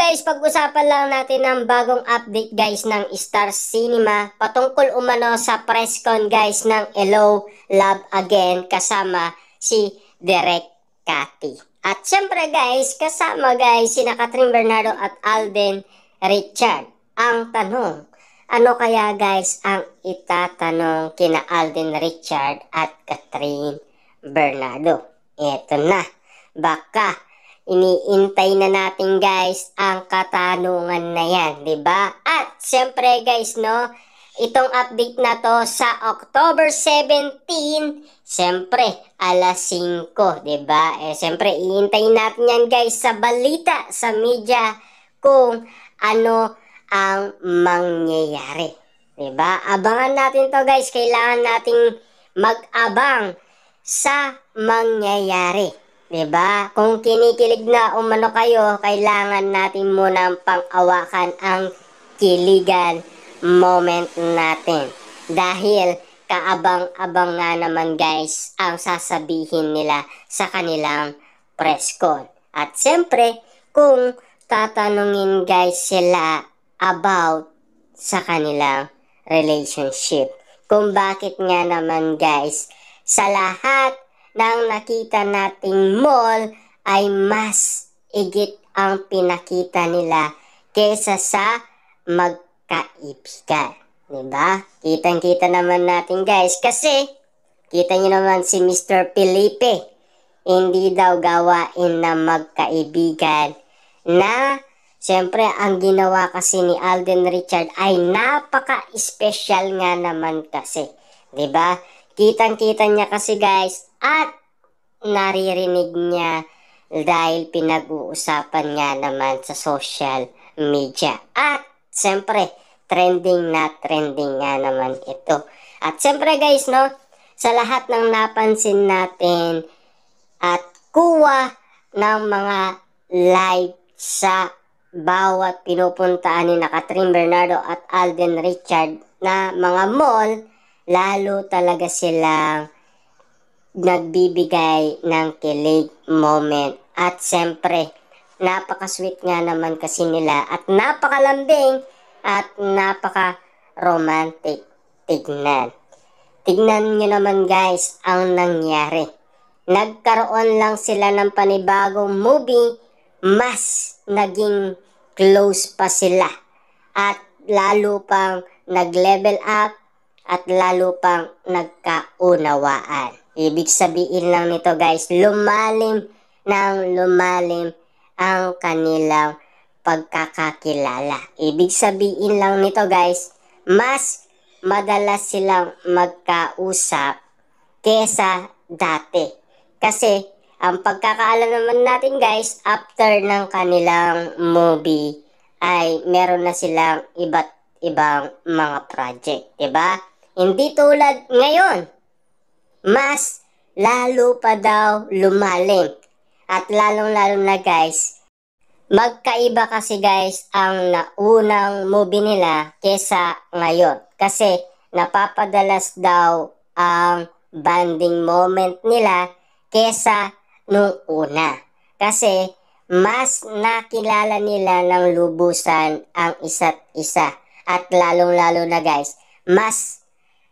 guys, pag-usapan lang natin ang bagong update guys ng Star Cinema patungkol umano sa press con guys ng Hello, Love Again kasama si Direk Cathy. At syempre guys, kasama guys sina Catherine Bernardo at Alden Richard. Ang tanong, ano kaya guys ang itatanong kina Alden Richard at Catherine Bernardo? Eto na, baka iniintay na natin guys ang katanungan na yan, 'di ba? At siyempre guys, no, itong update na to sa October 17, siyempre alas 5, 'di ba? Siyempre iintayin natin yan guys sa balita, sa media kung ano ang mangyayari, 'di ba? Abangan natin to guys, kailangan nating mag-abang sa mangyayari. Diba? Kung kinikilig na umano kayo, kailangan natin munang pang-awakan ang kiligan moment natin. Dahil kaabang-abang nga naman guys ang sasabihin nila sa kanilang press con. At siyempre, kung tatanungin guys sila about sa kanilang relationship. Kung bakit nga naman guys, sa lahat ng nakita nating mall ay mas igit ang pinakita nila kesa sa magkaibigan. Diba? Kitang-kita naman natin guys kasi kita nyo naman si Mr. Felipe. Hindi daw gawain na magkaibigan na siyempre ang ginawa kasi ni Alden Richard ay napaka-special nga naman kasi. Diba? Kitang-kita niya kasi guys at naririnig niya dahil pinag-uusapan nga naman sa social media. At siyempre, trending na trending nga naman ito. At siyempre guys, no, sa lahat ng napansin natin at kuha ng mga live sa bawat pinupuntaan ni Catherine Bernardo at Alden Richard na mga mall, lalo talaga silang nagbibigay ng kilig moment. At siyempre, napaka-sweet nga naman kasi nila at napakalambing at napaka-romantic tignan. Tignan nyo naman guys ang nangyari. Nagkaroon lang sila ng panibagong movie, mas naging close pa sila. At lalo pang nag-level up at lalo pang nagkaunawaan. Ibig sabihin lang nito guys, lumalim ng lumalim ang kanilang pagkakakilala. Ibig sabihin lang nito guys, mas madalas silang magkausap kesa dati. Kasi ang pagkakaalam naman natin guys, after ng kanilang movie ay meron na silang iba't ibang mga project, diba? Hindi tulad ngayon, mas lalo pa daw lumalim. At lalong-lalo na guys, magkaiba kasi guys ang naunang movie nila kesa ngayon. Kasi napapadalas daw ang bonding moment nila kesa nung una. Kasi mas nakilala nila ng lubusan ang isa't isa. At lalong-lalo na guys, mas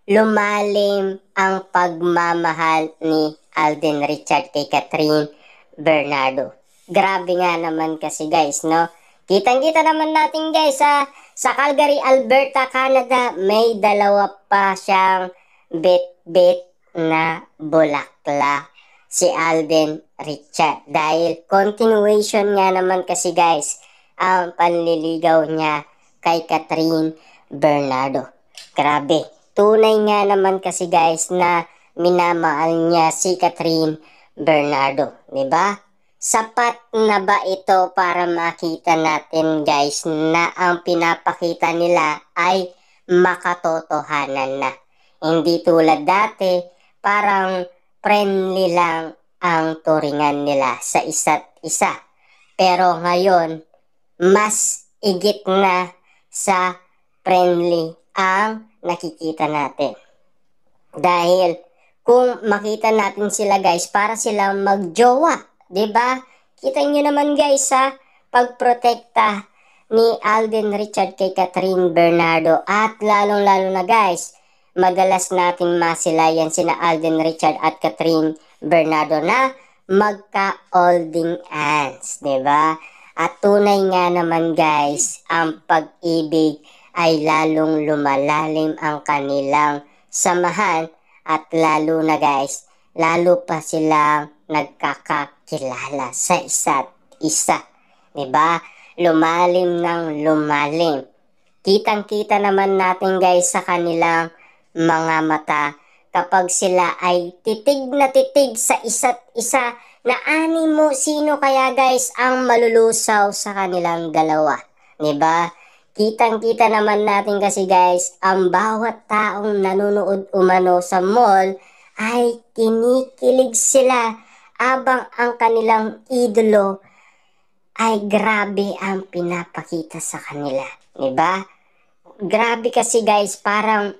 lumalim ang pagmamahal ni Alden Richard kay Catherine Bernardo. Grabe nga naman kasi guys, no? Kitang-kita naman natin guys sa Calgary, Alberta, Canada, may dalawa pa siyang bit-bit na bulaklak si Alden Richard. Dahil continuation nga naman kasi guys ang panliligaw niya kay Catherine Bernardo. Grabe. Tunay nga naman kasi guys na minamahal niya si Catherine Bernardo, 'di ba? Sapat na ba ito para makita natin guys na ang pinapakita nila ay makatotohanan na. Hindi tulad dati, parang friendly lang ang turingan nila sa isa't isa. Pero ngayon, mas igit na sa friendly ang nakikita natin. Dahil kung makita natin sila guys, para silang magjowa, 'di ba? Kita niyo naman guys pagprotekta ni Alden Richard kay Catherine Bernardo. At lalong-lalo na guys, madalas natin masilayan sina Alden Richard at Catherine Bernardo na magka-holding hands, diba? At tunay nga naman guys, ang pag-ibig ay lalong lumalalim ang kanilang samahan at lalo na guys, lalo pa silang nagkakakilala sa isa't isa, diba? Lumalim ng lumalim. Kitang-kita naman natin guys sa kanilang mga mata kapag sila ay titig na titig sa isa't isa na animo sino kaya guys ang malulusaw sa kanilang dalawa. Diba? Kitang-kita naman natin kasi guys, ang bawat taong nanonood umano sa mall ay kinikilig sila abang ang kanilang idolo ay grabe ang pinapakita sa kanila. Diba? Grabe kasi guys, parang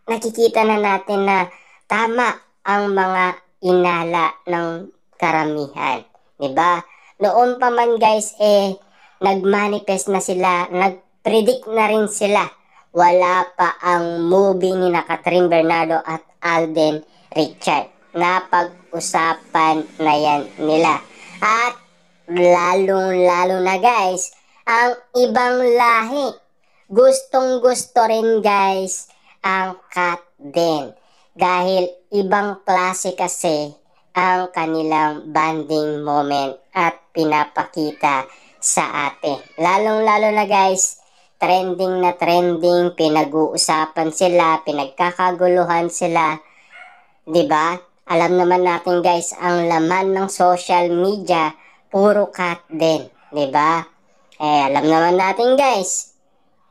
nakikita na natin na tama ang mga inala ng karamihan. Diba? Noon pa man guys, nagmanifest na sila, nagpredict na rin sila. Wala pa ang movie ni Catherine Bernardo at Alden Richard. Napag-usapan na yan nila. At lalong-lalo na guys, ang ibang lahi. Gustong-gusto rin guys ang Kat din. Dahil ibang klase kasi ang kanilang bonding moment at pinapakita sa atin. Lalong-lalo na guys, trending na trending, pinag-uusapan sila, pinagkakaguluhan sila. Diba? Alam naman natin guys, ang laman ng social media, puro Kat din. Diba? Alam naman natin guys,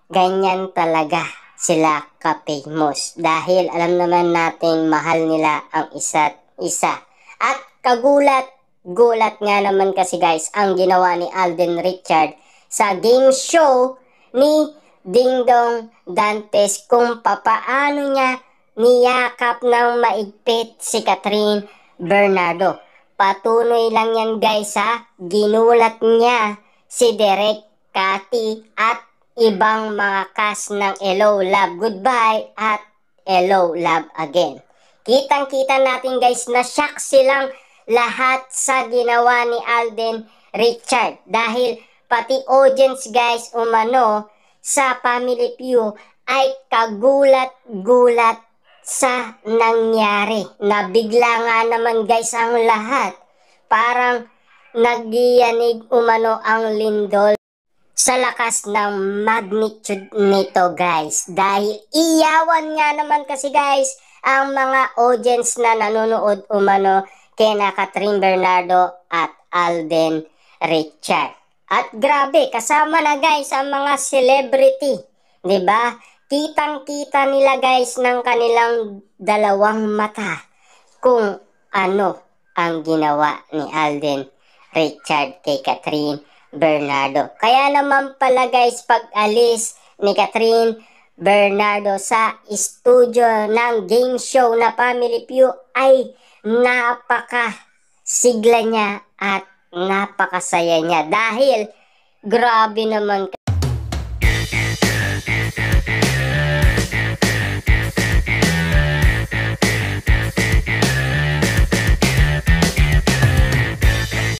ganyan talaga sila ka-famous. Dahil alam naman natin mahal nila ang isa't isa. At kagulat-gulat nga naman kasi guys ang ginawa ni Alden Richard sa game show ni Dingdong Dantes kung papaano niya niyakap ng maigpit si Catherine Bernardo. Patuloy lang yan guys ha. Ginulat niya si Derek, Cathy at ibang mga cast ng Hello Love Goodbye at Hello Love Again. Kitang-kita natin guys na shock silang lahat sa ginawa ni Alden Richard. Dahil pati audience guys umano sa Family Feud ay kagulat-gulat sa nangyari. Nabigla nga naman guys ang lahat. Parang nagyanig umano ang lindol sa lakas ng magnitude nito guys. Dahil iyawan nga naman kasi guys ang mga audience na nanonood umano kina Catherine Bernardo at Alden Richard. At grabe, kasama na guys ang mga celebrity. Diba? Kitang-kita nila guys ng kanilang dalawang mata kung ano ang ginawa ni Alden Richard kay Catherine Bernardo. Kaya naman pala guys, pag alis ni Catherine Bernardo sa studio ng game show na Family Feud ay napaka-sigla niya at napakasaya niya. Dahil grabe naman